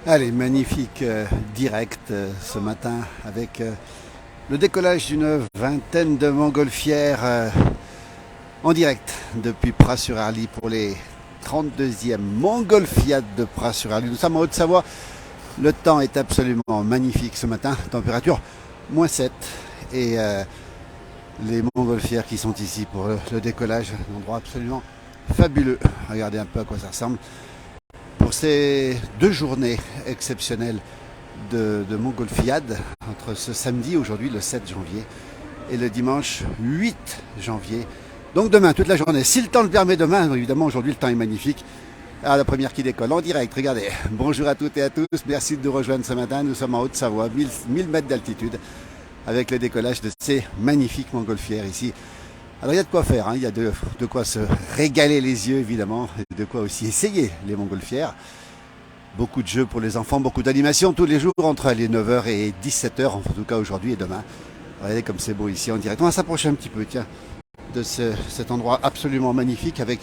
Allez, magnifique direct ce matin avec le décollage d'une vingtaine de montgolfières en direct depuis Pras-sur-Arly pour les 32e montgolfiades de Pras-sur-Arly. Nous sommes en Haute-Savoie. Le temps est absolument magnifique ce matin. Température -7 et les montgolfières qui sont ici pour le décollage. Un endroit absolument fabuleux. Regardez un peu à quoi ça ressemble. Pour ces 2 journées exceptionnelles de montgolfiade, entre ce samedi, aujourd'hui le 7 janvier, et le dimanche 8 janvier. Donc demain, toute la journée. Si le temps le permet demain, évidemment aujourd'hui le temps est magnifique. Ah, la première qui décolle en direct, regardez. Bonjour à toutes et à tous, merci de nous rejoindre ce matin. Nous sommes en Haute-Savoie, 1000 mètres d'altitude, avec le décollage de ces magnifiques montgolfières ici. Alors il y a de quoi faire, hein. Il y a de quoi se régaler les yeux évidemment, et de quoi aussi essayer les montgolfières. Beaucoup de jeux pour les enfants, beaucoup d'animations tous les jours entre les 9h et 17h, en tout cas aujourd'hui et demain. Regardez comme c'est beau ici en direct. On va s'approcher un petit peu, tiens, de cet endroit absolument magnifique avec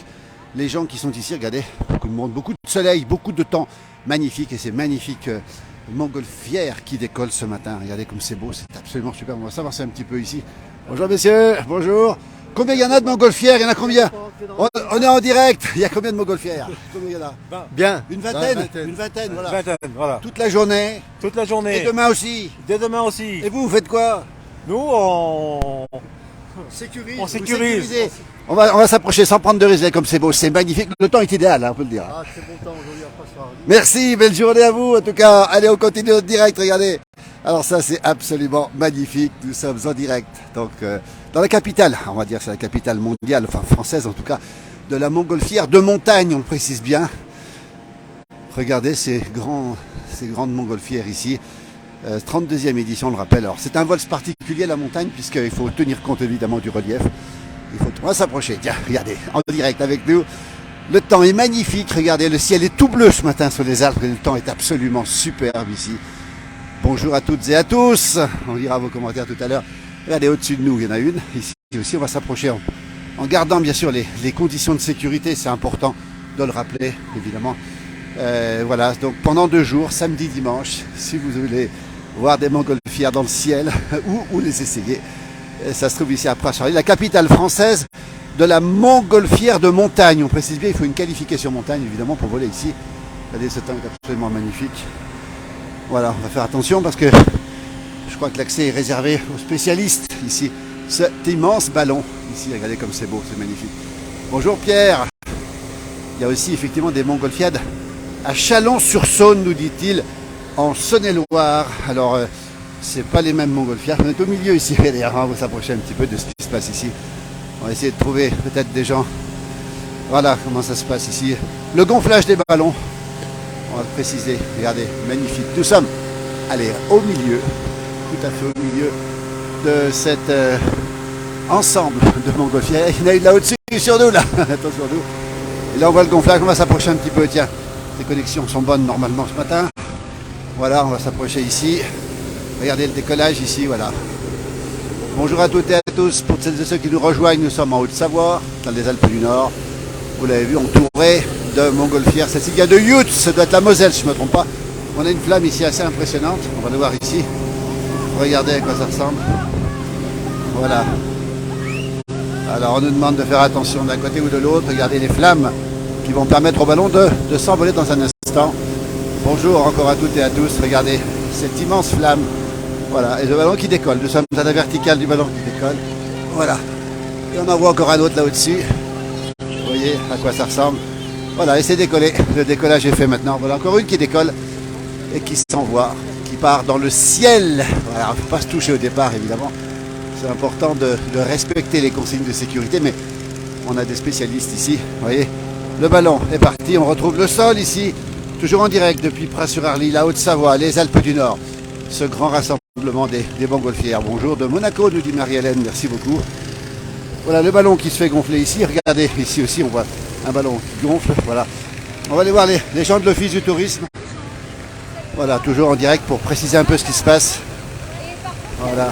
les gens qui sont ici. Regardez, beaucoup de monde, beaucoup de soleil, beaucoup de temps magnifique et ces magnifiques montgolfières qui décollent ce matin. Regardez comme c'est beau, c'est absolument super. On va s'avancer un petit peu ici. Bonjour messieurs, bonjour. Combien il y en a de montgolfières? Il y en a combien? On est en direct. Il y a combien de montgolfières? Combien il y en a? Bien. Une vingtaine. Une vingtaine, voilà. Une vingtaine, voilà. Toute la journée. Toute la journée. Et demain aussi. Dès demain aussi. Et vous faites quoi? Nous, on sécurise. On sécurise. On va s'approcher sans prendre de risques, comme c'est beau, c'est magnifique. Le temps est idéal, hein, on peut le dire. Ah, c'est bon temps aujourd'hui à Pras-sur-Arly. Merci, belle journée à vous en tout cas. Allez, on continue notre direct, regardez. Alors ça, c'est absolument magnifique. Nous sommes en direct. Donc, dans la capitale, on va dire c'est la capitale mondiale, enfin française en tout cas, de la montgolfière de montagne, on le précise bien. Regardez ces grandes montgolfières ici. 32e édition, on le rappelle. Alors, c'est un vol particulier la montagne, puisqu'il faut tenir compte évidemment du relief. On va s'approcher. Tiens, regardez, en direct avec nous. Le temps est magnifique. Regardez, le ciel est tout bleu ce matin sur les Alpes. Le temps est absolument superbe ici. Bonjour à toutes et à tous. On lira vos commentaires tout à l'heure. Regardez, au-dessus de nous, il y en a une. Ici aussi, on va s'approcher en gardant bien sûr les conditions de sécurité. C'est important de le rappeler, évidemment. Voilà, donc pendant 2 jours, samedi, dimanche, si vous voulez voir des montgolfières dans le ciel ou les essayer, ça se trouve ici à Pras-sur-Arly, la capitale française de la montgolfière de montagne. On précise bien, il faut une qualification montagne évidemment pour voler ici. Regardez, ce temps est absolument magnifique. Voilà, on va faire attention parce que je crois que l'accès est réservé aux spécialistes ici. Cet immense ballon ici, regardez comme c'est beau, c'est magnifique. Bonjour Pierre. Il y a aussi effectivement des montgolfiades à Chalon-sur-Saône, nous dit-il, en Saône-et-Loire. Alors, c'est pas les mêmes montgolfières. On est au milieu ici. D'ailleurs, on va s'approcher un petit peu de ce qui se passe ici. On va essayer de trouver peut-être des gens. Voilà comment ça se passe ici. Le gonflage des ballons. On va le préciser. Regardez, magnifique. Nous sommes, allez, au milieu, tout à fait au milieu de cet ensemble de montgolfières. Il y en a une là au-dessus sur nous, là. Attention nous. Et là, on voit le gonflage. On va s'approcher un petit peu. Tiens, les connexions sont bonnes normalement ce matin. Voilà, on va s'approcher ici. Regardez le décollage ici, voilà. Bonjour à toutes et à tous. Pour celles et ceux qui nous rejoignent, nous sommes en Haute-Savoie, dans les Alpes du Nord. Vous l'avez vu, entouré de montgolfières. Celle-ci vient de Yutz, ça doit être la Moselle, si je ne me trompe pas. On a une flamme ici assez impressionnante. On va le voir ici. Regardez à quoi ça ressemble. Voilà. Alors, on nous demande de faire attention d'un côté ou de l'autre. Regardez les flammes qui vont permettre au ballon de s'envoler dans un instant. Bonjour encore à toutes et à tous. Regardez cette immense flamme. Voilà, et le ballon qui décolle. Nous sommes à la verticale du ballon qui décolle. Voilà. Et on en voit encore un autre là au-dessus. Vous voyez à quoi ça ressemble. Voilà, et c'est décollé. Le décollage est fait maintenant. Voilà encore une qui décolle et qui s'envoie, qui part dans le ciel. Voilà, il ne faut pas se toucher au départ, évidemment. C'est important de respecter les consignes de sécurité, mais on a des spécialistes ici. Vous voyez, le ballon est parti. On retrouve le sol ici. Toujours en direct depuis Pras-sur-Arly, la Haute-Savoie, les Alpes du Nord. Ce grand rassemblement des montgolfières. Bonjour de Monaco, nous dit Marie-Hélène, merci beaucoup. Voilà le ballon qui se fait gonfler ici. Regardez, ici aussi on voit un ballon qui gonfle. Voilà. On va aller voir les gens de l'Office du tourisme. Voilà, toujours en direct pour préciser un peu ce qui se passe. Voilà.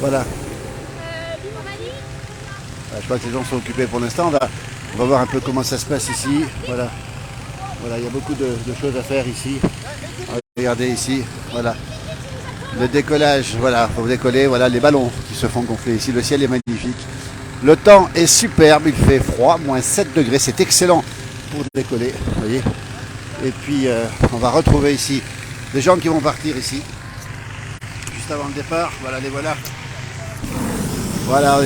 Voilà. Je crois que les gens sont occupés pour l'instant. On va voir un peu comment ça se passe ici. Voilà. Voilà, il y a beaucoup de choses à faire ici. Regardez ici, voilà. Le décollage, voilà, vous décoller, voilà les ballons qui se font gonfler ici. Le ciel est magnifique. Le temps est superbe, il fait froid, moins 7 degrés, c'est excellent pour décoller, vous voyez. Et puis on va retrouver ici des gens qui vont partir ici. Juste avant le départ, voilà, les voilà. Voilà.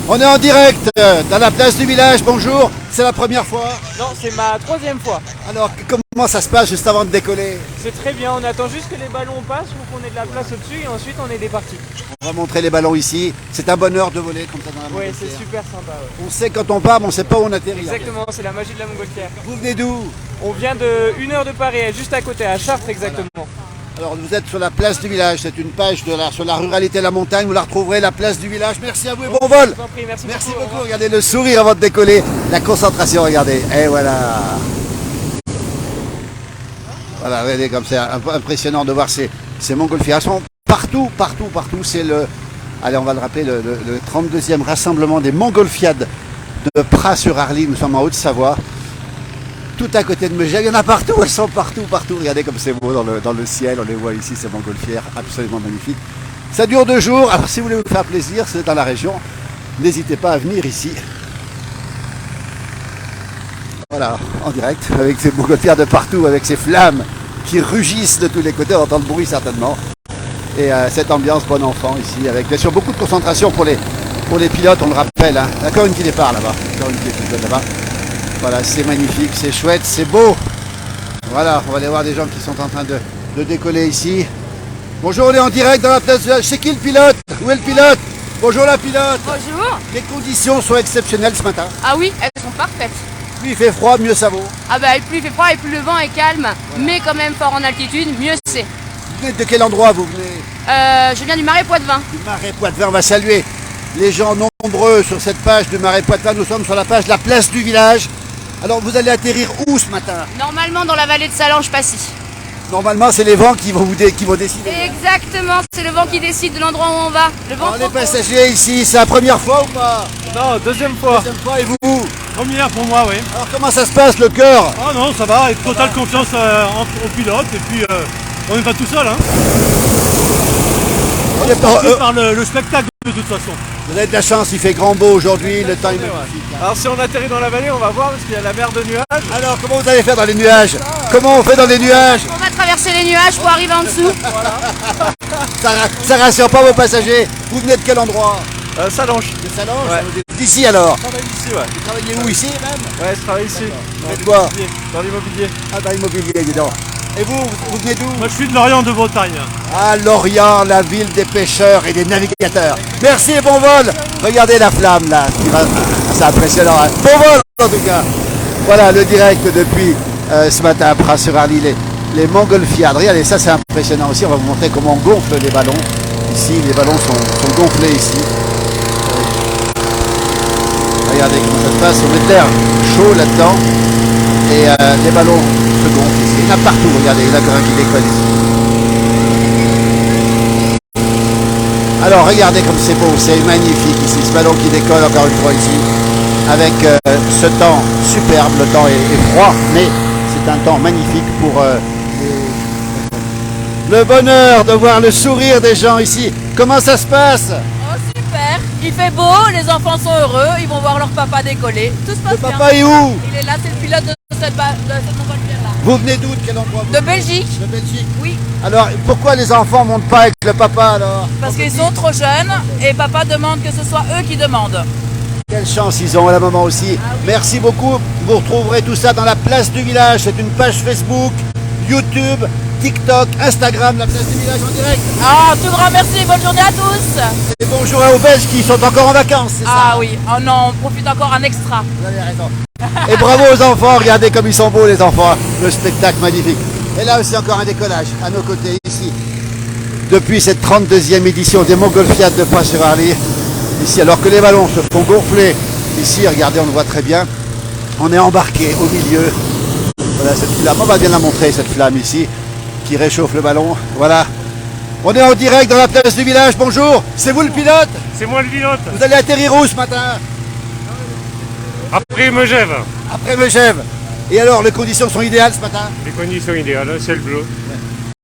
On est en direct dans la place du village, bonjour. C'est la première fois. Non, c'est ma 3e fois. Alors comment ça se passe juste avant de décoller? C'est très bien, on attend juste que les ballons passent pour qu'on ait de la place au-dessus et ensuite on est départi. On va montrer les ballons ici. C'est un bonheur de voler comme ça dans la Ouais, montgolfière. c'est super sympa. Ouais. On sait quand on part, mais on ne sait pas où on atterrit. Exactement, c'est la magie de la montgolfière. Vous venez d'où? On vient de 1 heure de Paris, juste à côté, à Chartres exactement. Alors vous êtes sur la place du village. C'est une page sur la ruralité de la montagne. Vous la retrouverez, la place du village. Merci à vous et bon vol. Je vous en prie, merci Merci beaucoup. beaucoup. Regardez le sourire avant de décoller. La concentration, regardez. Et voilà. Voilà, regardez comme c'est impressionnant de voir ces montgolfières. Elles sont partout. C'est le, allez, on va le rappeler, le 32e rassemblement des montgolfiades de Pras-sur-Arly. Nous sommes en Haute-Savoie. Tout à côté de Megève, il y en a partout, elles sont partout. Regardez comme c'est beau dans le ciel, on les voit ici, ces montgolfières, absolument magnifiques. Ça dure 2 jours, alors si vous voulez vous faire plaisir, c'est dans la région, n'hésitez pas à venir ici. Voilà, en direct, avec ces montgolfières de partout, avec ces flammes qui rugissent de tous les côtés, on entend le bruit certainement. Et cette ambiance bon enfant ici, avec bien sûr beaucoup de concentration pour les pilotes, on le rappelle. Hein. Encore une qui départ là-bas, là-bas. Voilà, c'est magnifique, c'est chouette, c'est beau. Voilà, on va aller voir des gens qui sont en train de décoller ici. Bonjour, on est en direct dans la place du village. C'est qui le pilote? Où est le pilote? Bonjour la pilote. Bonjour. Les conditions sont exceptionnelles ce matin. Ah oui, elles sont parfaites. Plus il fait froid, mieux ça vaut. Ah bah plus il fait froid et plus le vent est calme, mais quand même fort en altitude, mieux c'est. Vous venez de quel endroit vous venez? Je viens du Marais Poitevin. Du Marais Poitevin, on va saluer les gens nombreux sur cette page du Marais Poitevin. Nous sommes sur la page de la place du village. Alors vous allez atterrir où ce matin? Normalement dans la vallée de Salange-Passy. Normalement c'est les vents qui vont décider. Exactement, c'est le vent qui décide de l'endroit où on va. Le vent Alors, les passagers ici, c'est la première fois ou pas? Non, 2e fois. Deuxième fois et vous? Première pour moi, oui. Alors comment ça se passe le cœur? Ah non, ça va, avec totale confiance au pilote et puis on n'est pas tout seul. Hein. On est pas- Surpris par le spectacle de toute façon. Vous avez de la chance, il fait grand beau aujourd'hui, le temps est magnifique. Alors si on atterrit dans la vallée, on va voir parce qu'il y a la mer de nuages. Alors comment vous allez faire dans les nuages? Comment on fait dans les nuages? On va traverser les nuages pour arriver en dessous. Ça rassure pas vos passagers. Vous venez de quel endroit? Salange. De Salange? Ouais. Vous êtes d'ici alors? Je travaille ici, ouais. Vous travaillez où ici même? Ouais, je travaille ici. Faites quoi? Dans l'immobilier. Ah, dans l'immobilier, dis donc. Et vous venez d'où? Moi je suis de Lorient de Bretagne. À Lorient, la ville des pêcheurs et des navigateurs. Merci et bon vol. Regardez la flamme là. C'est impressionnant. Hein. Bon vol en tout cas. Voilà le direct depuis ce matin à Pras-sur-Arly. Les montgolfiades. Regardez, ça c'est impressionnant aussi. On va vous montrer comment on gonfle les ballons. Ici, les ballons sont gonflés ici. Regardez comment ça se passe. On met de l'air chaud là-dedans. Et les ballons se gonflent ici. Il y en a partout. Regardez, il y en a encore un qui décolle ici. Alors regardez comme c'est beau, c'est magnifique ici, ce ballon qui décolle encore une fois ici, avec ce temps superbe, le temps est froid, mais c'est un temps magnifique pour le bonheur de voir le sourire des gens ici. Comment ça se passe? Oh super, il fait beau, les enfants sont heureux, ils vont voir leur papa décoller, tout se passe Le bien. papa est où? Il est là, c'est le pilote de cette montgolfière là. Vous venez d'où? De quel endroit? De Belgique, De Belgique. oui, Alors pourquoi les enfants montent pas avec le papa alors? parce qu'ils sont trop jeunes et papa demande que ce soit eux qui demandent. Quelle chance ils ont, la maman aussi. Merci beaucoup. Vous retrouverez tout ça dans la place du village. C'est une page Facebook, YouTube, TikTok, Instagram, la place du village en direct. Ah, tout grand merci, bonne journée à tous. Et bonjour aux Belges qui sont encore en vacances, c'est ça? Ah oui, oh non, on profite encore un extra. Vous avez raison. Et bravo aux enfants, regardez comme ils sont beaux les enfants. Le spectacle magnifique. Et là aussi encore un décollage à nos côtés ici. Depuis cette 32e édition des montgolfiades de Pras-sur-Arly. Ici, alors que les ballons se font gonfler. Ici, regardez, on le voit très bien. On est embarqué au milieu. Voilà cette flamme. On va bien la montrer, cette flamme ici, qui réchauffe le ballon. Voilà. On est en direct dans la place du village. Bonjour. C'est vous le pilote? C'est moi le pilote. Vous allez atterrir où ce matin? Après Megève. Après Megève. Et alors, les conditions sont idéales ce matin? Les conditions idéales, ciel bleu.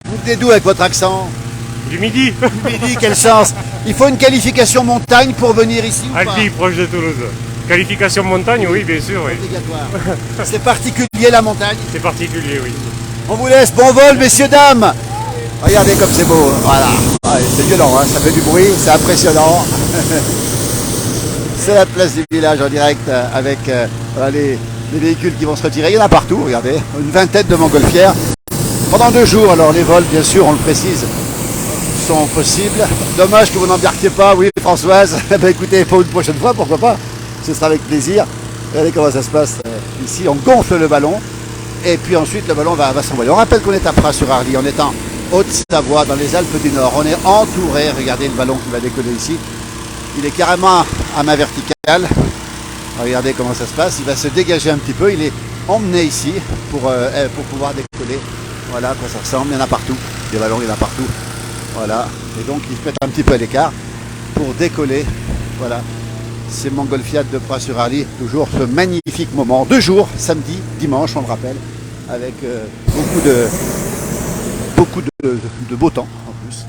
Vous venez d'où avec votre accent? Du midi. Du Midi, quelle chance! Il faut une qualification montagne pour venir ici ou pas? Albi, proche de Toulouse. Qualification montagne, oui, bien sûr, oui. Obligatoire. C'est particulier la montagne. C'est particulier, oui. On vous laisse, bon vol messieurs, dames. Regardez comme c'est beau, voilà. Ouais, c'est violent, hein, ça fait du bruit, c'est impressionnant. C'est la place du village en direct avec voilà, les véhicules qui vont se retirer. Il y en a partout, regardez, une vingtaine de montgolfières. Pendant 2 jours, alors les vols, bien sûr, on le précise, sont possibles. Dommage que vous n'embarquiez pas, oui Françoise. Ben, écoutez, pour une prochaine fois, pourquoi pas. Ce sera avec plaisir. Regardez comment ça se passe ici. On gonfle le ballon et puis ensuite le ballon va s'envoler. On rappelle qu'on est à Pras-sur-Arly, on est en Haute-Savoie, dans les Alpes du Nord. On est entouré. Regardez le ballon qui va décoller ici. Il est carrément à main verticale. Regardez comment ça se passe. Il va se dégager un petit peu. Il est emmené ici pour pouvoir décoller. Voilà à quoi ça ressemble. Il y en a partout. Des ballons, il y en a partout. Voilà. Et donc ils se mettent un petit peu à l'écart pour décoller. Voilà. C'est Montgolfiade de Pras-sur-Arly, toujours ce magnifique moment. 2 jours, samedi, dimanche, on le rappelle, avec beaucoup de beau temps en plus,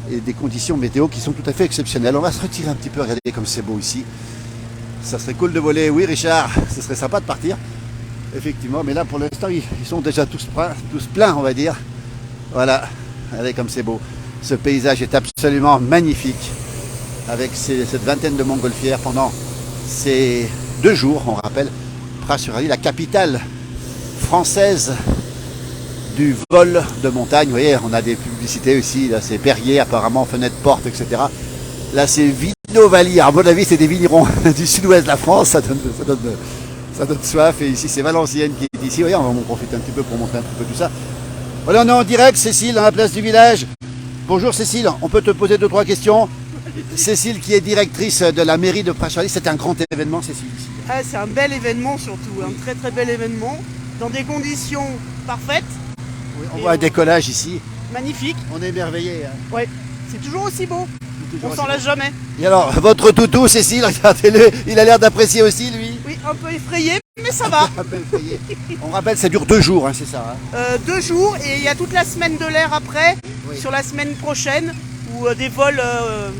et des conditions météo qui sont tout à fait exceptionnelles. On va se retirer un petit peu, regardez comme c'est beau ici. Ça serait cool de voler, oui Richard, ce serait sympa de partir, effectivement, mais là pour l'instant ils sont déjà tous pleins, on va dire. Voilà, regardez comme c'est beau. Ce paysage est absolument magnifique. Avec cette vingtaine de montgolfières pendant ces 2 jours, on rappelle, Pras-sur-Arly, la capitale française du vol de montagne. Vous voyez, on a des publicités aussi, là c'est Perrier apparemment, fenêtre porte, etc. Là c'est Vinovali, à mon avis c'est des vignerons du sud-ouest de la France, ça donne soif. Et ici c'est Valenciennes qui est ici, vous voyez, on en profite un petit peu pour montrer un petit peu tout ça. Voilà, on est en direct, Cécile, dans la place du village. Bonjour Cécile, on peut te poser 2-3 questions? Cécile qui est directrice de la mairie de Pras-sur-Arly, c'est un grand événement Cécile ici. Ah, c'est un bel événement surtout, un très très bel événement, dans des conditions parfaites. Oui, on voit un décollage ici. Magnifique. On est émerveillés. Hein. Ouais, c'est toujours aussi beau. On s'en lasse jamais. Et alors, votre toutou Cécile, regardez-le, il a l'air d'apprécier aussi lui. Oui, un peu effrayé, mais ça va. Un peu effrayé. On rappelle, ça dure 2 jours, hein, c'est ça. Hein. 2 jours et il y a toute la semaine de l'air après, oui. Sur la semaine prochaine, ou des vols,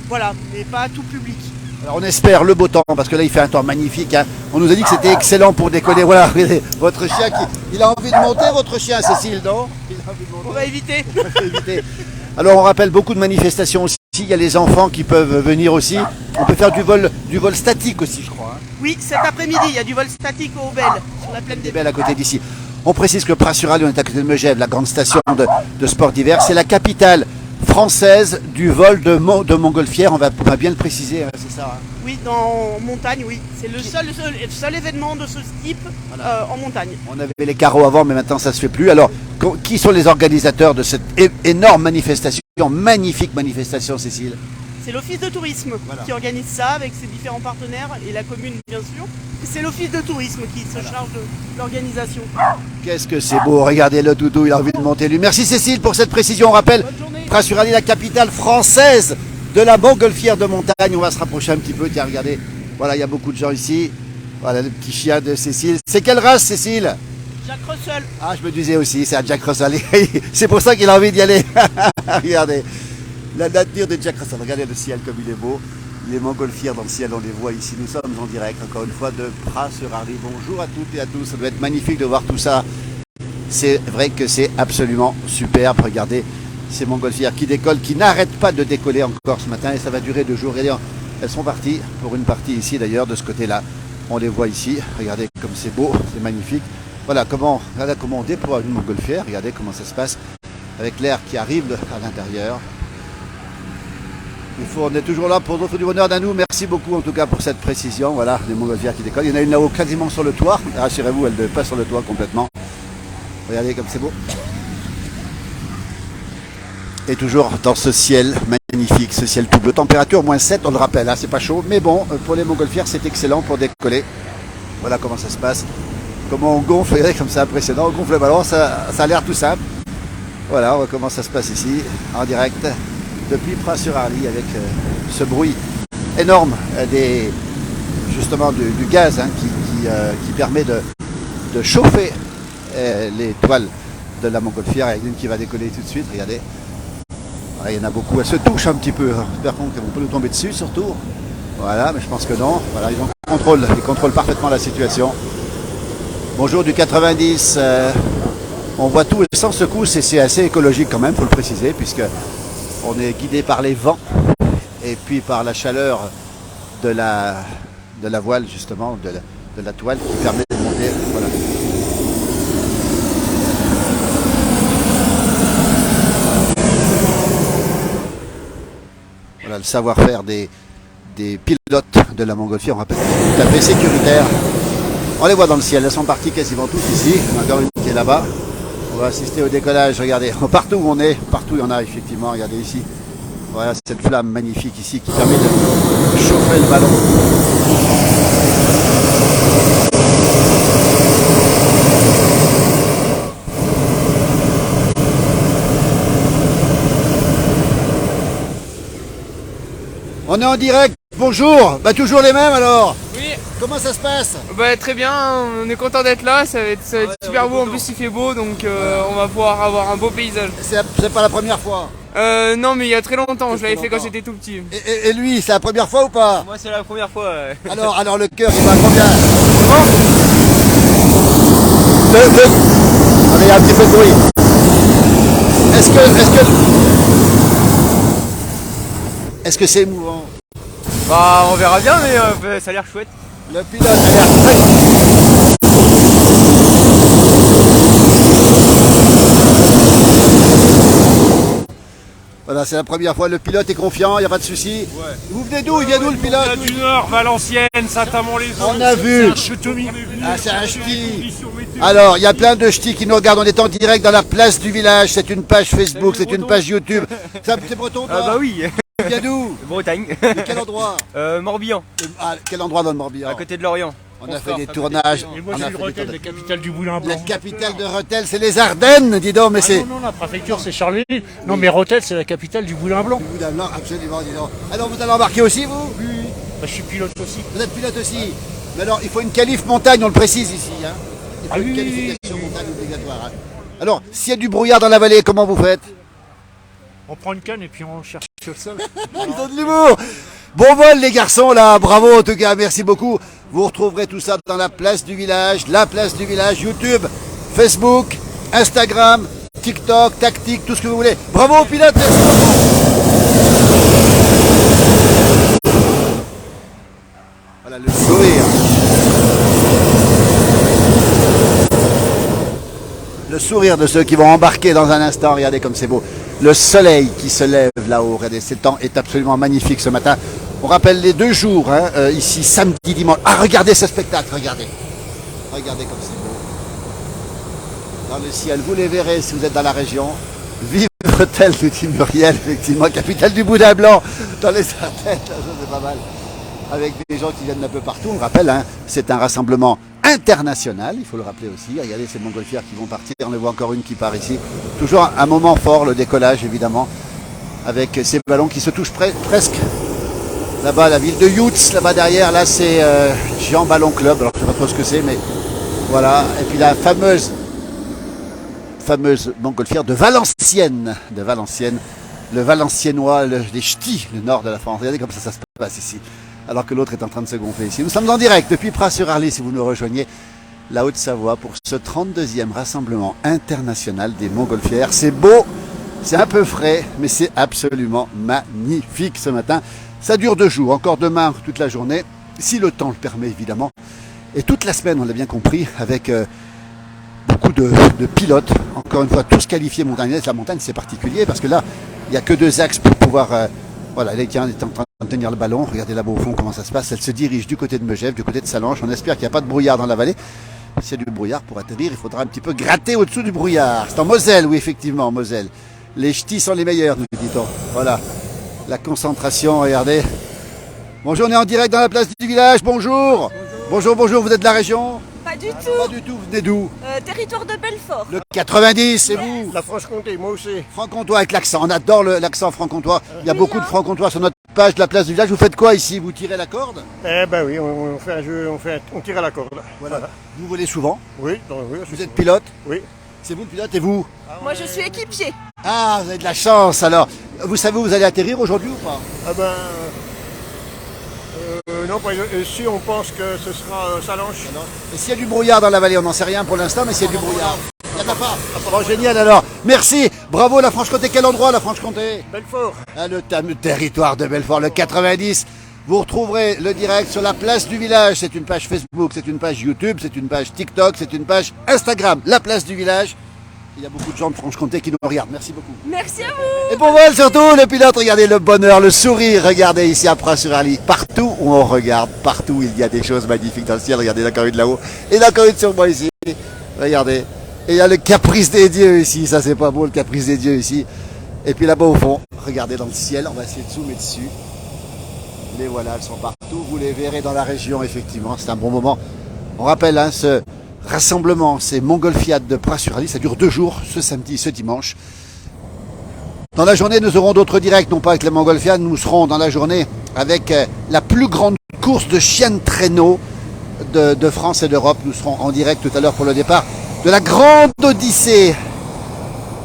voilà, mais pas tout public. Alors on espère le beau temps, parce que là il fait un temps magnifique. Hein. On nous a dit que c'était excellent pour décoller. Voilà, regardez, votre chien il a envie de monter, votre chien Cécile, non? Il a envie de monter. On va éviter. On va éviter. Alors on rappelle beaucoup de manifestations aussi. Il y a les enfants qui peuvent venir aussi. On peut faire du vol statique aussi, je crois. Hein. Oui, cet après-midi, il y a du vol statique au Bel, sur la plaine des Belles à côté d'ici. On précise que Pras-sur-Arly, on est à côté de Megève, la grande station de sport d'hiver. C'est la capitale française du vol de montgolfière, on va bien le préciser, hein, c'est ça. Hein. Oui, en montagne, oui. C'est le seul événement de ce type voilà. En montagne. On avait les carreaux avant, mais maintenant ça ne se fait plus. Alors, qui sont les organisateurs de cette énorme manifestation, magnifique manifestation, Cécile? C'est l'office de tourisme qui organise ça avec ses différents partenaires et la commune, bien sûr. C'est l'office de tourisme qui se charge de l'organisation. Qu'est-ce que c'est beau, regardez le doudou, il a envie de monter lui. Merci Cécile pour cette précision, on rappelle, Pras-sur-Arly, la capitale française de la montgolfière de montagne. On va se rapprocher un petit peu, tiens regardez, voilà il y a beaucoup de gens ici. Voilà le petit chien de Cécile. C'est quelle race Cécile? Jack Russell. Ah je me disais aussi, c'est un Jack Russell. C'est pour ça qu'il a envie d'y aller. Regardez, la nature de Jack Russell, regardez le ciel comme il est beau. Les montgolfières dans le ciel, on les voit ici. Nous sommes en direct, encore une fois, de Pras-sur-Arly. Bonjour à toutes et à tous. Ça doit être magnifique de voir tout ça. C'est vrai que c'est absolument superbe. Regardez ces montgolfières qui décollent, qui n'arrêtent pas de décoller encore ce matin. Et ça va durer 2 jours. Regardez, elles sont parties pour une partie ici d'ailleurs, de ce côté-là. On les voit ici. Regardez comme c'est beau, c'est magnifique. Voilà comment on déploie une montgolfière. Regardez comment ça se passe avec l'air qui arrive à l'intérieur. On est toujours là pour d'autres du bonheur d'un nous. Merci beaucoup en tout cas pour cette précision. Voilà, les montgolfières qui décollent. Il y en a une là-haut quasiment sur le toit. Rassurez-vous, elle ne pas sur le toit complètement. Regardez comme c'est beau. Et toujours dans ce ciel magnifique, ce ciel tout bleu. Température -7, on le rappelle, hein, c'est pas chaud. Mais bon, pour les montgolfières, c'est excellent pour décoller. Voilà comment ça se passe. Comment on gonfle, regardez comme c'est impressionnant. On gonfle le ballon, ça a l'air tout simple. Voilà, on voit comment ça se passe ici, en direct. Depuis Pras-sur-Arly avec ce bruit énorme justement du gaz hein, qui permet de chauffer les toiles de la montgolfière. Il y a une qui va décoller tout de suite, regardez. Ah, il y en a beaucoup, elle se touche un petit peu. J'espère qu'on peut nous tomber dessus surtout. Voilà, mais je pense que non. Voilà, ils contrôlent parfaitement la situation. Bonjour du 90. On voit tout sans secousse et c'est assez écologique quand même, il faut le préciser, puisque on est guidé par les vents et puis par la chaleur de la voile justement, de la toile qui permet de monter. Voilà. Voilà le savoir-faire des pilotes de la montgolfière, on rappelle, tout à fait sécuritaire. On les voit dans le ciel, elles sont parties quasiment toutes ici. Il y en a encore une qui est là-bas. On va assister au décollage, regardez. Partout où on est, partout il y en a effectivement, regardez ici. Voilà cette flamme magnifique ici qui permet de chauffer le ballon. On est en direct, bonjour. Bah toujours les mêmes alors. Oui. Comment ça se passe? Bah très bien, on est content d'être là, ça va être super beau, en plus il fait beau donc on va pouvoir avoir un beau paysage. C'est pas la première fois? Non mais il y a très longtemps, je l'avais fait quand j'étais tout petit. Et lui, c'est la première fois ou pas? Moi c'est la première fois. Alors le cœur, il va combien? Il y a un petit peu de bruit. Est-ce que c'est émouvant? Bah on verra bien mais ça a l'air chouette. Le pilote a l'air très... Voilà, c'est la première fois, le pilote est confiant, il n'y a pas de souci. Ouais. Vous venez d'où? Il vient d'où le pilote? Du Nord, Valenciennes, Saint-Amand-les-Eaux. On a vu. Ah, c'est un ch'ti. Alors, il y a plein de ch'tis qui nous regardent. On est en direct dans la place du village. C'est une page Facebook, c'est une page YouTube. C'est breton, toi? Bah oui. Tu viens d'où? Bretagne. De quel endroit? Morbihan. Ah, quel endroit dans le Morbihan? À côté de Lorient. On a fait des tournages. Et moi, je suis de Rethel, la capitale du Moulin Blanc. La capitale de Rethel, c'est les Ardennes, dis donc, mais c'est... Non, la préfecture, c'est Charleville. Non, mais Rethel, c'est la capitale du Moulin Blanc. Du Moulin Blanc, absolument, dis donc. Alors, vous allez embarquer aussi, vous? Oui. Bah, je suis pilote aussi. Vous êtes pilote aussi? Mais alors, il faut une qualif montagne, on le précise ici, hein. Il faut Ah une oui. qualification montagne obligatoire. Hein. Alors, s'il y a du brouillard dans la vallée, comment vous faites? On prend une canne et puis on cherche sur le sol. Ils ont de l'humour. Bon vol les garçons là, bravo en tout cas, merci beaucoup. Vous retrouverez tout ça dans la place du village, YouTube, Facebook, Instagram, TikTok, Tactique, tout ce que vous voulez. Bravo aux pilotes, merci beaucoup. Voilà le sourire. Le sourire de ceux qui vont embarquer dans un instant, regardez comme c'est beau. Le soleil qui se lève là-haut, regardez, ce temps est absolument magnifique ce matin. On rappelle les 2 jours, hein, ici, samedi, dimanche. Ah, regardez ce spectacle, regardez. Regardez comme c'est beau. Dans le ciel, vous les verrez si vous êtes dans la région. Vive Rethel, nous dit Muriel, effectivement, capitale du Boudin Blanc, dans les Ardennes, ça c'est pas mal. Avec des gens qui viennent d'un peu partout, on rappelle, hein, c'est un rassemblement international, il faut le rappeler aussi. Regardez ces montgolfières qui vont partir, on en voit encore une qui part ici. Toujours un moment fort, le décollage évidemment, avec ces ballons qui se touchent presque. Là-bas, la ville de Youtz, là-bas derrière, là c'est Jean Ballon Club, alors je ne sais pas trop ce que c'est, mais voilà. Et puis la fameuse montgolfière de Valenciennes, le Valenciennois, les ch'tis, le nord de la France. Regardez comme ça se passe ici, alors que l'autre est en train de se gonfler ici. Nous sommes en direct depuis Pras-sur-Arly, si vous nous rejoignez, la Haute-Savoie, pour ce 32e rassemblement international des montgolfières. C'est beau, c'est un peu frais, mais c'est absolument magnifique ce matin. Ça dure 2 jours, encore demain, toute la journée, si le temps le permet évidemment. Et toute la semaine, on l'a bien compris, avec beaucoup de pilotes. Encore une fois, tous qualifiés montagnaises. La montagne, c'est particulier, parce que là, il n'y a que 2 axes pour pouvoir... voilà, Létienne est en train de tenir le ballon. Regardez là-bas au fond comment ça se passe. Elle se dirige du côté de Megève, du côté de Salanches. On espère qu'il n'y a pas de brouillard dans la vallée. S'il y a du brouillard, pour atterrir, il faudra un petit peu gratter au-dessous du brouillard. C'est en Moselle, oui, effectivement, en Moselle. Les ch'tis sont les meilleurs, nous dit-on. Voilà. La concentration, regardez. Bonjour, on est en direct dans la place du village. Bonjour. Bonjour, vous êtes de la région? Pas du tout. Pas du tout, vous venez d'où? Territoire de Belfort. Le 90, c'est vous? La Franche-Comté, moi aussi. Franc-comtois avec l'accent. On adore l'accent franc-comtois. Il y a beaucoup de franc-comtois sur notre l'équipage de la place du village. Vous faites quoi ici? Vous tirez la corde? Eh ben oui, on fait un jeu, on tire à la corde. Voilà. Vous volez souvent? Oui, oui. Vous êtes pilote? Oui. C'est vous le pilote et vous? Moi, je suis équipier. Ah, vous avez de la chance alors. Vous savez où vous allez atterrir aujourd'hui ou pas? Ah ben... non, si on pense que ce sera Salanches. Et s'il y a du brouillard dans la vallée, on n'en sait rien pour l'instant, mais s'il y a du brouillard. Il n'y en a pas. Bon, génial alors. Merci. Bravo la Franche-Comté. Quel endroit la Franche-Comté? Belfort. Ah, le territoire de Belfort, le 90. Vous retrouverez le direct sur la place du village. C'est une page Facebook, c'est une page YouTube, c'est une page TikTok, c'est une page Instagram. La place du village. Il y a beaucoup de gens de Franche-Comté qui nous regardent. Merci beaucoup. Merci à vous. Et pour moi surtout, le pilote, regardez le bonheur, le sourire. Regardez ici à Pras-sur-Arly. Partout où on regarde, partout il y a des choses magnifiques dans le ciel. Regardez, encore une là-haut. Et encore une sur moi ici. Regardez. Et il y a le caprice des dieux ici. Ça, c'est pas beau, le caprice des dieux ici. Et puis là-bas au fond, regardez dans le ciel. On va essayer de zoomer dessus. Les voilà, elles sont partout. Vous les verrez dans la région, effectivement. C'est un bon moment. On rappelle, hein, ce rassemblement, ces montgolfiades de Pras-sur-Arly. Ça dure 2 jours, ce samedi, ce dimanche. Dans la journée, nous aurons d'autres directs, non pas avec les montgolfiades. Nous serons dans la journée avec la plus grande course de chiens de traîneau de France et d'Europe. Nous serons en direct tout à l'heure pour le départ de la grande Odyssée,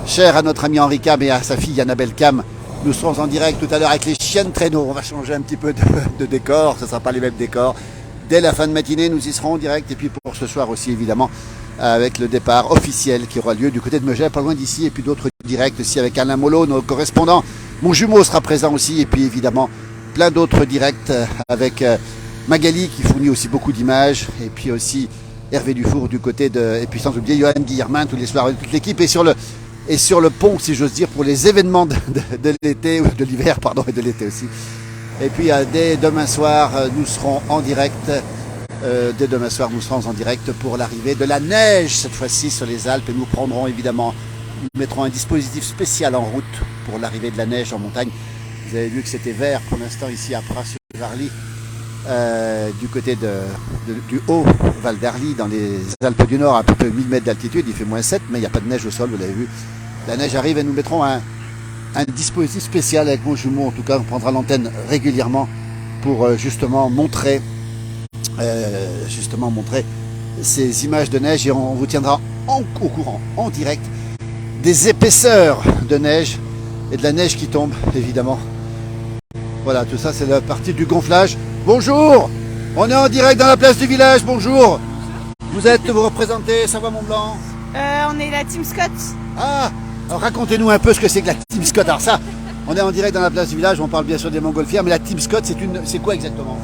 chère à notre ami Henri Cam et à sa fille Annabelle Cam. Nous serons en direct tout à l'heure avec les chiens de traîneau. On va changer un petit peu de décor, ce ne sera pas les mêmes décors. Dès la fin de matinée, nous y serons en direct. Et puis pour ce soir aussi, évidemment, avec le départ officiel qui aura lieu du côté de Megève, pas loin d'ici. Et puis d'autres directs aussi avec Alain Molot, nos correspondants. Mon jumeau sera présent aussi. Et puis évidemment, plein d'autres directs avec Magali qui fournit aussi beaucoup d'images. Et puis aussi Hervé Dufour du côté de... Et puis sans oublier Johan Guillermin tous les soirs avec toute l'équipe. Et sur le pont, si j'ose dire, pour les événements de l'été, ou de l'hiver, pardon, et de l'été aussi. Et puis dès demain soir, nous serons en direct. Dès demain soir, nous serons en direct pour l'arrivée de la neige, cette fois-ci sur les Alpes. Et nous prendrons évidemment, nous mettrons un dispositif spécial en route pour l'arrivée de la neige en montagne. Vous avez vu que c'était vert pour l'instant ici à Pras-sur-Arly, du côté du haut Val d'Arly, dans les Alpes du Nord, à peu près 1000 mètres d'altitude. Il fait -7, mais il n'y a pas de neige au sol, vous l'avez vu. La neige arrive et nous mettrons un dispositif spécial avec mon jumeau. En tout cas, on prendra l'antenne régulièrement pour justement montrer ces images de neige et on vous tiendra au courant, en direct, des épaisseurs de neige et de la neige qui tombe, évidemment. Voilà, tout ça, c'est la partie du gonflage. Bonjour, on est en direct dans la place du village. Bonjour, vous représentez Savoie-Mont-Blanc? On est la Team Scott. Ah, alors racontez-nous un peu ce que c'est que la Team Scott. Alors ça, on est en direct dans la place du village, on parle bien sûr des montgolfières, mais la Team Scott, c'est quoi exactement?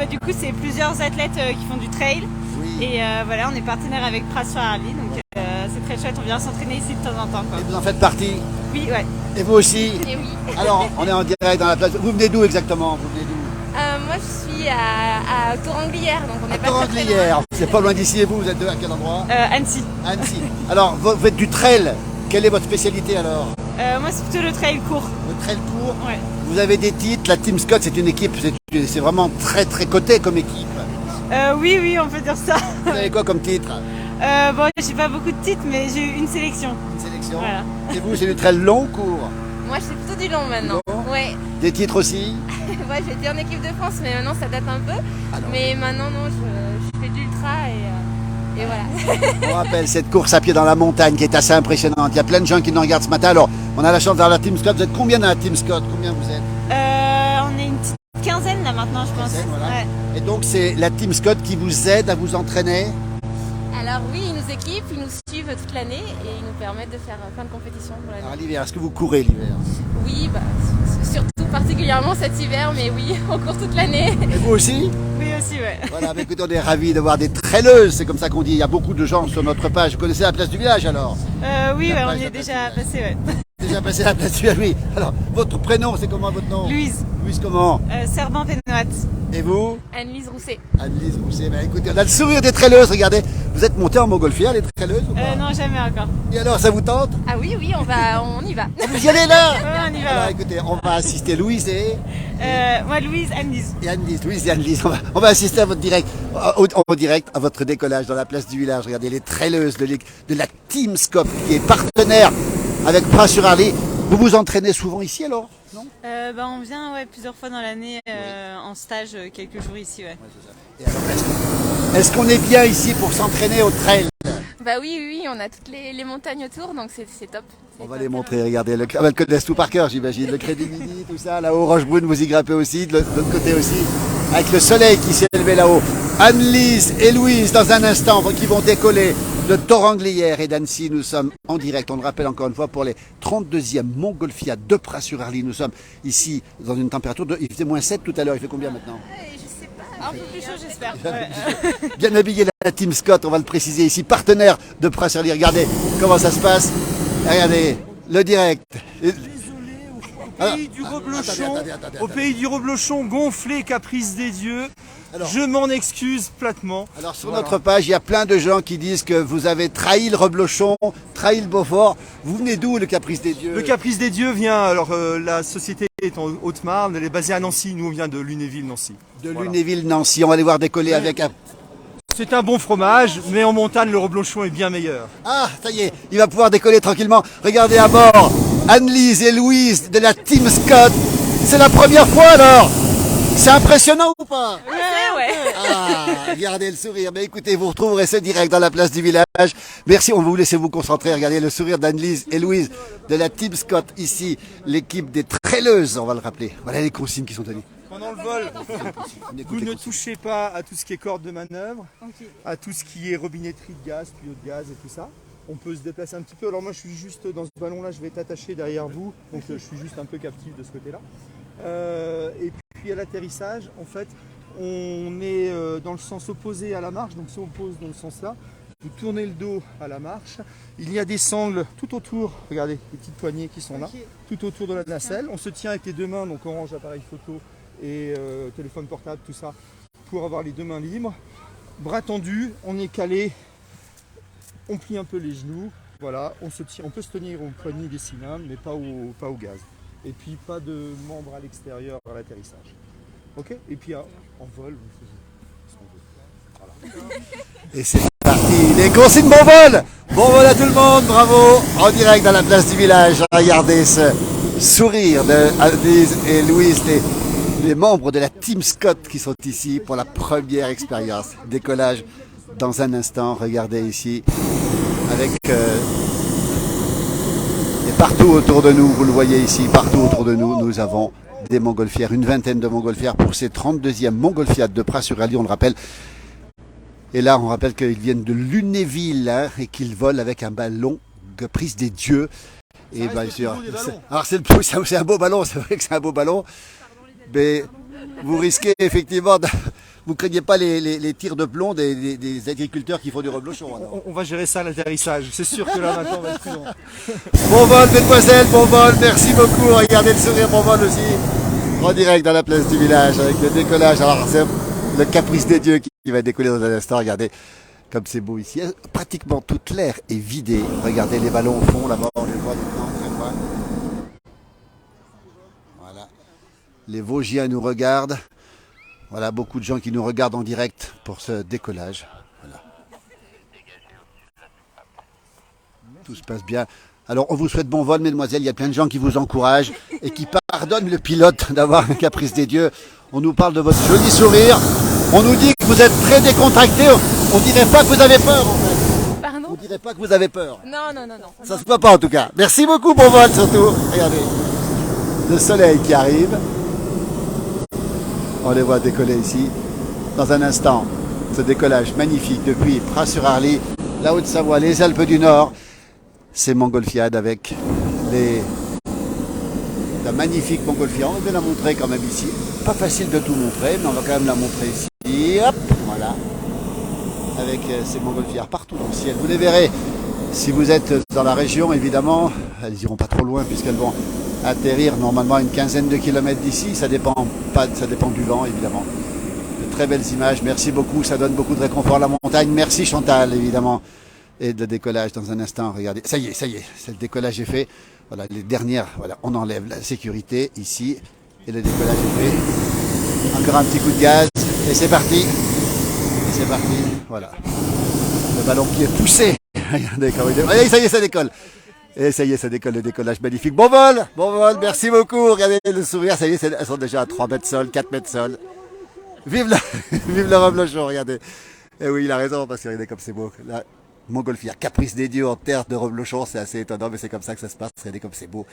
Du coup, c'est plusieurs athlètes qui font du trail. Oui. Et voilà, on est partenaire avec Pras-sur-Arly, donc c'est très chouette. On vient s'entraîner ici de temps en temps, quoi. Et vous en faites partie? Oui, ouais. Et vous aussi? Et oui. Alors, on est en direct dans la place. Vous venez d'où exactement? Vous venez d'où? Moi, je suis à Tour-Anglière, donc on est pas très loin. Tour-Anglière. C'est pas loin d'ici et vous êtes à quel endroit? Annecy. Annecy. Alors, vous faites du trail. Quelle est votre spécialité alors? Moi, c'est plutôt le trail court. Le trail court. Ouais. Vous avez des titres. La Team Scott, c'est une équipe, c'est vraiment très très coté comme équipe. Oui, on peut dire ça. Vous avez quoi comme titre? Bon, j'ai pas beaucoup de titres, mais j'ai eu une sélection. Une sélection. Voilà. Et vous, c'est du trail long ou court? Moi, je fais plutôt du long maintenant. Long. Ouais. Des titres aussi? Ouais, j'étais en équipe de France, mais maintenant ça date un peu. Alors. Mais maintenant, non, je fais de l'ultra et voilà. On rappelle cette course à pied dans la montagne qui est assez impressionnante. Il y a plein de gens qui nous regardent ce matin. Alors, on a la chance d'avoir la Team Scott. Vous êtes combien dans la Team Scott? Combien vous êtes? On est une petite quinzaine là maintenant, je pense. Voilà. Ouais. Et donc, c'est la Team Scott qui vous aide à vous entraîner? Alors oui, ils nous équipent, ils nous suivent toute l'année et ils nous permettent de faire plein de compétitions pour l'année. Alors, l'hiver, est-ce que vous courez l'hiver? Oui, bah, surtout particulièrement cet hiver, mais oui, on court toute l'année. Et vous aussi? Oui, aussi, ouais. Voilà, mais écoutez, on est ravis de voir des traileuses, c'est comme ça qu'on dit. Il y a beaucoup de gens sur notre page. Vous connaissez la place du village alors? Oui, La ouais, page on y de est la place déjà du village. passé, ouais. Déjà passé la place du village, oui. Alors, votre prénom, c'est comment votre nom? Louise, Louise comment? Serban Pénoat. Et vous? Anne-Lise Rousset. Anne-Lise Rousset. Ben, écoutez, on a le sourire des traileuses, regardez. Vous êtes monté en montgolfière, les traileuses ou pas? Non, jamais encore. Et alors, ça vous tente? Ah oui, on y va. Vous y allez là? Ouais, on y va. Alors Ouais. écoutez, on va assister Louise et Moi, Louise, Anne-Lise. Anne-Lise. Louise et Anne-Lise. On va assister à votre direct, en direct à votre décollage dans la place du village. Regardez les traileuses de la Team Scott qui est partenaire avec Pras-sur-Arly. Vous vous entraînez souvent ici alors? non? On vient plusieurs fois dans l'année en stage, quelques jours ici. Ouais. Et alors, est-ce qu'on est bien ici pour s'entraîner au trail? Bah oui, on a toutes les montagnes autour, donc c'est top. On va les montrer, regardez, elles connaissent tout par cœur, j'imagine. Le Crédit Midi, tout ça, là-haut, Rochebrune, vous y grimpez aussi, de l'autre côté aussi, avec le soleil qui s'est levé là-haut. Anne-Lise et Louise, dans un instant, qui vont décoller de Thoranglières et d'Annecy. Nous sommes en direct, on le rappelle encore une fois, pour les 32e Montgolfiades de Pras-sur-Arly. Nous sommes ici dans une température il faisait -7 tout à l'heure, il fait combien maintenant? Un peu plus chaud, j'espère. Bien habillé la Team Scott, on va le préciser ici, partenaire de Pras-sur-Arly. Regardez comment ça se passe. Regardez, le direct. Pays du reblochon, au pays du reblochon gonflé, caprice des dieux. Alors, je m'en excuse platement. Alors sur notre page, il y a plein de gens qui disent que vous avez trahi le reblochon, trahi le Beaufort. Vous venez d'où, le caprice des dieux? Le caprice des dieux vient, alors la société est en Haute-Marne, elle est basée à Nancy, nous on vient de Lunéville-Nancy. De Lunéville-Nancy, on va les voir décoller avec un... C'est un bon fromage, mais en montagne le reblochon est bien meilleur. Ah, ça y est, il va pouvoir décoller tranquillement. Regardez à bord, Anne-Lise et Louise de la Team Scott. C'est la première fois alors. C'est impressionnant ou pas? Ouais. Ah, regardez le sourire. Mais écoutez, vous retrouverez ce direct dans la place du village. Merci, on va vous laisser vous concentrer. Regardez le sourire d'Anne-Lise et Louise de la Team Scott. Ici, l'équipe des traileuses, on va le rappeler. Voilà les consignes qui sont données. Pendant le vol, vous ne touchez pas à tout ce qui est corde de manœuvre, à tout ce qui est robinetterie de gaz, tuyau de gaz et tout ça. On peut se déplacer un petit peu. Alors moi je suis juste dans ce ballon là, je vais être attaché derrière vous, donc je suis juste un peu captif de ce côté là. Et puis à l'atterrissage, en fait, on est dans le sens opposé à la marche, donc si on pose dans le sens là, vous tournez le dos à la marche. Il y a des sangles tout autour, regardez, les petites poignées qui sont là, tout autour de la nacelle. On se tient avec les deux mains, donc orange appareil photo et téléphone portable, tout ça, pour avoir les deux mains libres. Bras tendus, on est calé, on plie un peu les genoux, voilà, on se tient, on peut se tenir aux poignées des cylindres, mais pas au gaz. Et puis pas de membres à l'extérieur à l'atterrissage. Ok? Et puis en vol, vous faites ce qu'on veut. Voilà. Et c'est parti, les consignes bon vol. Bon vol à tout le monde, bravo. En direct dans la place du village. Regardez ce sourire de Anne-Lise et Louise, les membres de la Team Scott qui sont ici pour la première expérience. Décollage dans un instant, regardez ici, avec... et partout autour de nous, vous le voyez ici, partout autour de nous, nous avons des montgolfières, une vingtaine de montgolfières pour ces 32e Montgolfiades de Pras-sur-Arly, on le rappelle. Et là, on rappelle qu'ils viennent de Lunéville et qu'ils volent avec un ballon caprice des dieux. Et bien sûr, alors c'est un beau ballon, c'est vrai que c'est un beau ballon, mais vous risquez effectivement, vous craignez pas les tirs de plomb des agriculteurs qui font du reblochon. On va gérer ça à l'atterrissage, c'est sûr que là maintenant on va être prudent. Bon vol mesdemoiselles, bon vol, merci beaucoup, regardez le sourire, bon vol aussi, en direct dans la place du village avec le décollage. Alors c'est le caprice des dieux qui va décoller dans un instant, regardez comme c'est beau ici, pratiquement toute l'air est vidée, regardez les ballons au fond là-bas, on les voit maintenant très loin. Voilà, les Vosgiens nous regardent, voilà beaucoup de gens qui nous regardent en direct pour ce décollage, voilà. Tout se passe bien. Alors on vous souhaite bon vol mesdemoiselles, il y a plein de gens qui vous encouragent et qui pardonnent le pilote d'avoir un caprice des dieux. On nous parle de votre joli sourire, on nous dit que vous êtes très décontracté, on dirait pas que vous avez peur en fait. Pardon? On dirait pas que vous avez peur. Non. Ça se voit pas en tout cas. Merci beaucoup, bon vol surtout. Regardez, le soleil qui arrive. On les voit décoller ici. Dans un instant, ce décollage magnifique depuis Pras-sur-Arly, la Haute-Savoie, les Alpes du Nord. Ces montgolfiades avec la magnifique montgolfière. On va bien la montrer quand même ici. Pas facile de tout montrer, mais on va quand même la montrer ici. Hop, voilà. Avec ces montgolfières partout dans le ciel. Vous les verrez si vous êtes dans la région, évidemment. Elles iront pas trop loin puisqu'elles vont atterrir normalement à une quinzaine de kilomètres d'ici. Ça dépend du vent, évidemment. De très belles images. Merci beaucoup. Ça donne beaucoup de réconfort à la montagne. Merci Chantal, évidemment. Et de décollage dans un instant. Regardez, ça y est, le décollage est fait. Voilà, les dernières, voilà, on enlève la sécurité ici. Et le décollage est fait. Encore un petit coup de gaz. Et c'est parti. Voilà. Le ballon qui est poussé. Regardez comment il est. Allez, ça y est, ça décolle. Et ça y est, ça décolle, le décollage magnifique. Bon vol, merci beaucoup. Regardez le sourire, ça y est, elles sont déjà à 3 mètres sol, 4 mètres sol. Vive vive le reblochon, regardez. Et oui, il a raison, parce que regardez comme c'est beau. La montgolfière, caprice des dieux en terre de reblochon, c'est assez étonnant, mais c'est comme ça que ça se passe. Regardez comme c'est beau.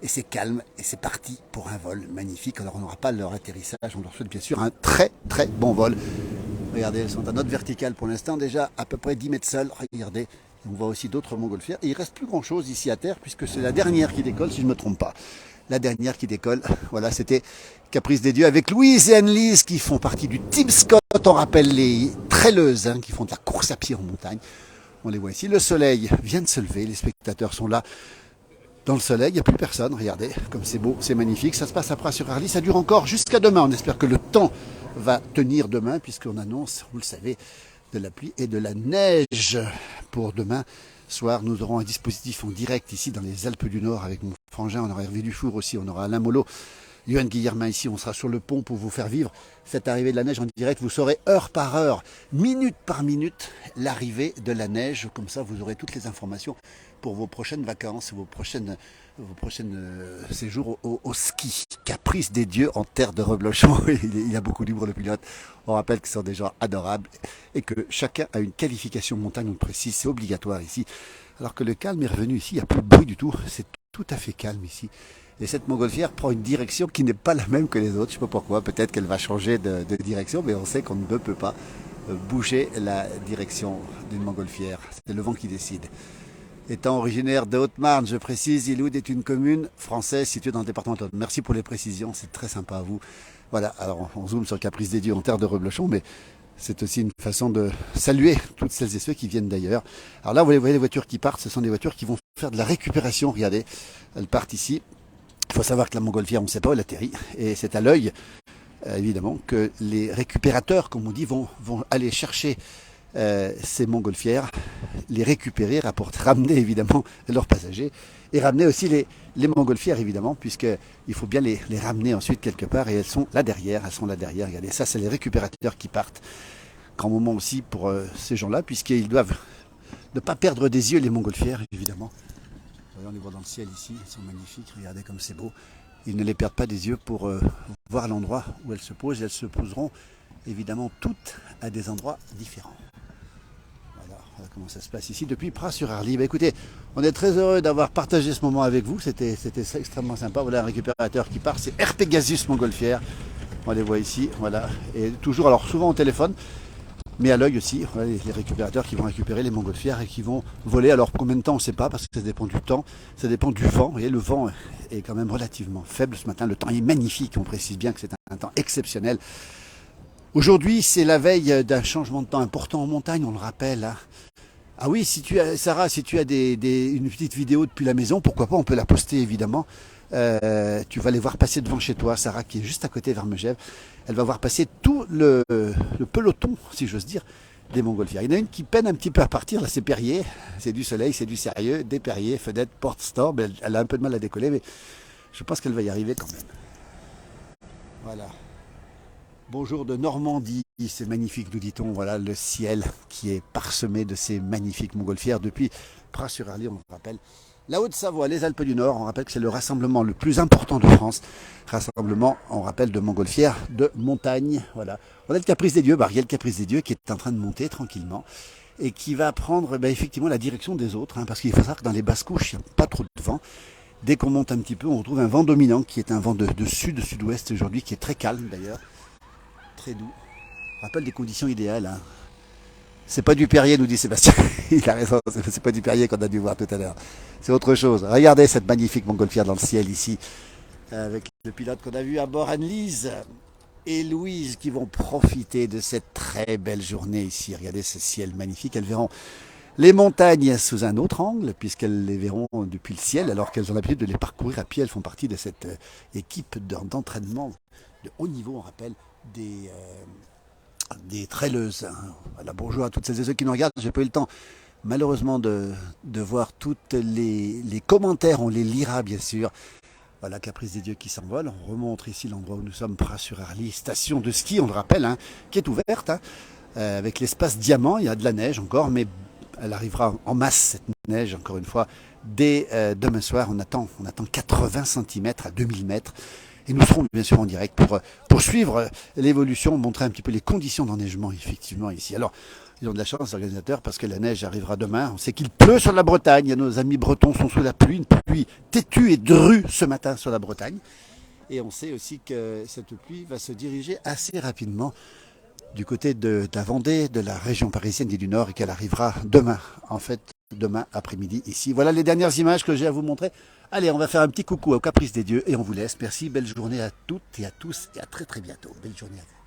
Et c'est calme, et c'est parti pour un vol magnifique. Alors on n'aura pas leur atterrissage, on leur souhaite bien sûr un très très bon vol. Regardez, elles sont à note verticale pour l'instant, déjà à peu près 10 mètres sol. Regardez. On voit aussi d'autres montgolfières. Et il ne reste plus grand chose ici à terre puisque c'est la dernière qui décolle, si je ne me trompe pas. La dernière qui décolle, voilà, c'était Caprice des Dieux avec Louise et Anne-Lise qui font partie du Team Scott. On rappelle les traileuses qui font de la course à pied en montagne. On les voit ici. Le soleil vient de se lever, les spectateurs sont là. Dans le soleil, il n'y a plus personne. Regardez, comme c'est beau, c'est magnifique. Ça se passe à Pras-sur-Arly. Ça dure encore jusqu'à demain. On espère que le temps va tenir demain puisqu'on annonce, vous le savez, de la pluie et de la neige pour demain soir. Nous aurons un dispositif en direct ici dans les Alpes du Nord avec mon frangin. On aura Hervé Dufour aussi, on aura Alain Molot, Yoann Guillermin ici. On sera sur le pont pour vous faire vivre cette arrivée de la neige en direct. Vous saurez heure par heure, minute par minute, l'arrivée de la neige. Comme ça, vous aurez toutes les informations pour vos prochaines vacances, vos prochaines séjours au ski. Caprice des dieux en terre de reblochon. Il a beaucoup d'humour le pilote. On rappelle que ce sont des gens adorables et que chacun a une qualification montagne, on le précise, c'est obligatoire ici. Alors que le calme est revenu ici, il n'y a plus de bruit du tout, c'est tout à fait calme ici. Et cette montgolfière prend une direction qui n'est pas la même que les autres, je ne sais pas pourquoi, peut-être qu'elle va changer de direction, mais on sait qu'on ne peut pas bouger la direction d'une montgolfière. C'est le vent qui décide. Étant originaire de Haute-Marne, je précise, Iloud est une commune française située dans le département de l'Aude. Merci pour les précisions, c'est très sympa à vous. Voilà, alors on zoome sur Caprice des Dieux en terre de reblochon, mais c'est aussi une façon de saluer toutes celles et ceux qui viennent d'ailleurs. Alors là, vous voyez les voitures qui partent, ce sont des voitures qui vont faire de la récupération, regardez, elles partent ici. Il faut savoir que la montgolfière, on ne sait pas où elle atterrit, et c'est à l'œil, évidemment, que les récupérateurs, comme on dit, vont aller chercher ces montgolfières, les récupérer, ramener évidemment leurs passagers et ramener aussi les montgolfières évidemment, puisqu'il faut bien les ramener ensuite quelque part, et elles sont là derrière, regardez, ça c'est les récupérateurs qui partent. Grand moment aussi pour ces gens-là, puisqu'ils doivent ne pas perdre des yeux les montgolfières évidemment. Voyez, on les voit dans le ciel ici, elles sont magnifiques, regardez comme c'est beau. Ils ne les perdent pas des yeux pour voir l'endroit où elles se posent, et elles se poseront évidemment toutes à des endroits différents. Voilà comment ça se passe ici depuis Pras-sur-Arly. Bah, écoutez, on est très heureux d'avoir partagé ce moment avec vous, c'était extrêmement sympa. Voilà un récupérateur qui part, c'est RP Gazus Montgolfière. On les voit ici, voilà. Et toujours, alors souvent au téléphone, mais à l'œil aussi, voilà, les récupérateurs qui vont récupérer les montgolfières et qui vont voler. Alors combien de temps on ne sait pas, parce que ça dépend du temps, ça dépend du vent. Vous voyez, le vent est quand même relativement faible ce matin, le temps est magnifique, on précise bien que c'est un temps exceptionnel. Aujourd'hui, c'est la veille d'un changement de temps important en montagne, on le rappelle. Hein. Ah oui, Sarah, si tu as une petite vidéo depuis la maison, pourquoi pas, on peut la poster évidemment. Tu vas les voir passer devant chez toi, Sarah qui est juste à côté vers Megève. Elle va voir passer tout le peloton, si j'ose dire, des montgolfières. Il y en a une qui peine un petit peu à partir, là c'est Perrier, c'est du soleil, c'est du sérieux, des Perrier, fenêtre, porte, store, elle a un peu de mal à décoller, mais je pense qu'elle va y arriver quand même. Voilà. Bonjour de Normandie, c'est magnifique, nous dit-on, voilà le ciel qui est parsemé de ces magnifiques montgolfières depuis Pras-sur-Arly, on le rappelle. La Haute-Savoie, les Alpes du Nord, on rappelle que c'est le rassemblement le plus important de France. Rassemblement, on rappelle, de montgolfières de montagne. Voilà. On a le Caprice des Dieux, Ariel Caprice des Dieux, qui est en train de monter tranquillement et qui va prendre effectivement la direction des autres, hein, parce qu'il faut savoir que dans les basses couches, il n'y a pas trop de vent. Dès qu'on monte un petit peu, on retrouve un vent dominant qui est un vent de sud-sud-ouest aujourd'hui, qui est très calme d'ailleurs, très doux. On rappelle des conditions idéales. Hein. C'est pas du Perrier, nous dit Sébastien. Il a raison, c'est pas du Perrier qu'on a dû voir tout à l'heure. C'est autre chose. Regardez cette magnifique montgolfière dans le ciel ici, avec le pilote qu'on a vu à bord, Anne-Lise et Louise, qui vont profiter de cette très belle journée ici. Regardez ce ciel magnifique. Elles verront les montagnes sous un autre angle, puisqu'elles les verront depuis le ciel, alors qu'elles ont l'habitude de les parcourir à pied. Elles font partie de cette équipe d'entraînement de haut niveau, on rappelle, des traileuses. Voilà, bonjour à toutes celles et ceux qui nous regardent. J'ai pas eu le temps malheureusement de voir toutes les commentaires, on les lira bien sûr. Voilà, Caprice des Dieux qui s'envole. On remontre ici l'endroit où nous sommes, Pras-sur-Arly, station de ski, on le rappelle, hein, qui est ouverte, hein, avec l'espace diamant. Il y a de la neige encore, mais Elle arrivera en masse, cette neige, encore une fois, dès demain soir. On attend 80 cm à 2000 mètres. Et nous serons bien sûr en direct pour suivre l'évolution, montrer un petit peu les conditions d'enneigement effectivement ici. Alors, ils ont de la chance, les organisateurs, parce que la neige arrivera demain. On sait qu'il pleut sur la Bretagne. Nos amis bretons sont sous la pluie, une pluie têtue et drue ce matin sur la Bretagne. Et on sait aussi que cette pluie va se diriger assez rapidement du côté de la Vendée, de la région parisienne et du Nord, et qu'elle arrivera demain, en fait, demain après-midi ici. Voilà les dernières images que j'ai à vous montrer. Allez, on va faire un petit coucou au Caprice des Dieux et on vous laisse. Merci, belle journée à toutes et à tous et à très très bientôt. Belle journée à vous.